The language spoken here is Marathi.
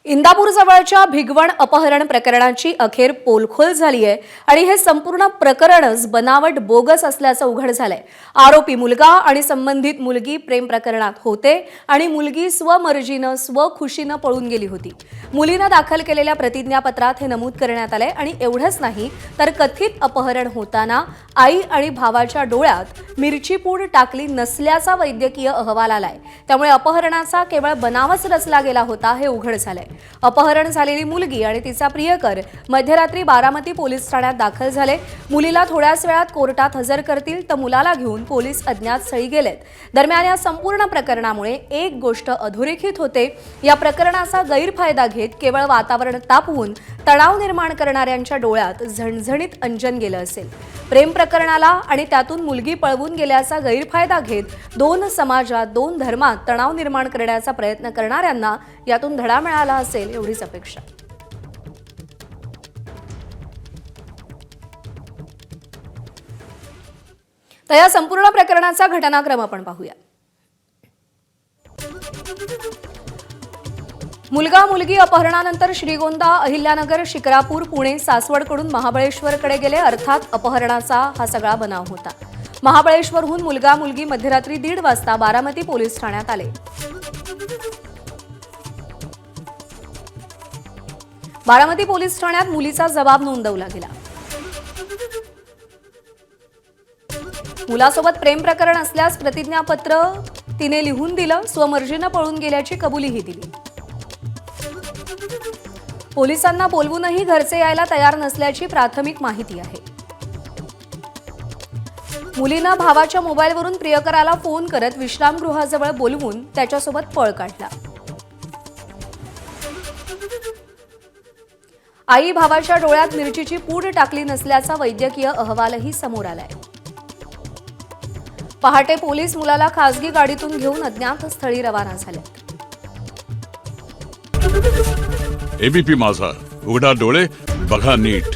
इंदापूर जवळच्या भिगवण अपहरण प्रकरणाची अखेर पोलखोल झाली आहे आणि हे संपूर्ण प्रकरणच बनावट बोगस असल्याचं उघड झालंय। आरोपी मुलगा आणि संबंधित मुलगी प्रेम प्रकरणात होते आणि मुलगी स्वमर्जीनं स्वखुशीनं पळून गेली होती। मुलीनं दाखल केलेल्या प्रतिज्ञापत्रात हे नमूद करण्यात आले आणि एवढंच नाही तर कथित अपहरण होताना आई आणि भावाच्या डोळ्यात मिरची पूड टाकली नसल्याचा वैद्यकीय अहवाल आलाय। त्यामुळे अपहरणाचा केवळ बनावच रचला गेला होता हे उघड झालंय। अपहरण झालेली मुलगी आणि तिचा प्रियकर मध्यरात्री बारामती पोलीस ठाण्यात दाखल झाले। मुलीला थोड्याच वेळात कोर्टात हजर करतील तर मुलाला घेऊन पोलीस अज्ञात स्थळी गेलेत। दरम्यान या संपूर्ण प्रकरणामुळे एक गोष्ट अधोरेखित होते। या प्रकरणाचा गैरफायदा घेत केवळ वातावरण तापवून तणाव निर्माण करणाऱ्यांच्या डोळ्यात झणझणीत अंजन गेलं असेल। प्रेम प्रकरणाला आणि त्यातून मुलगी पळवून गेल्याचा गैरफायदा घेत दोन समाजात दोन धर्मात तणाव निर्माण करण्याचा प्रयत्न करणाऱ्यांना यातून धडा मिळाला असेल एवढीच अपेक्षा। तर या संपूर्ण प्रकरणाचा घटनाक्रम आपण पाहूया। मुलगा मुलगी अपहरणानंतर श्रीगोंदा अहिल्यानगर शिक्रापूर पुणे सासवडकडून महाबळेश्वरकडे गेले। अर्थात अपहरणाचा हा सगळा बनाव होता। महाबळेश्वरहून मुलगा मुलगी मध्यरात्री 1:30 वाजता बारामती पोलीस ठाण्यात आले। बारामती पोलीस ठाण्यात मुलीचा जबाब नोंदवला गेला। मुलासोबत प्रेम प्रकरण असल्यास प्रतिज्ञापत्र तिने लिहून दिलं। स्वमर्जीनं पळून गेल्याची कबुलीही दिली। पोलिसांना बोलवूनही घरचे यायला तयार नसल्याची प्राथमिक माहिती आहे। मुलीनं भावाच्या मोबाईलवरून प्रियकराला फोन करत विश्रामगृहाजवळ बोलवून त्याच्यासोबत पळ काढला। आई भावाच्या डोळ्यात मिरचीची पूड टाकली नसल्याचा वैद्यकीय अहवालही समोर आलाय। पहाटे पोलीस मुलाला खासगी गाडीतून घेऊन अज्ञात स्थळी रवाना झाले। एबीपी माझा, उघडा डोळे बघा नीट।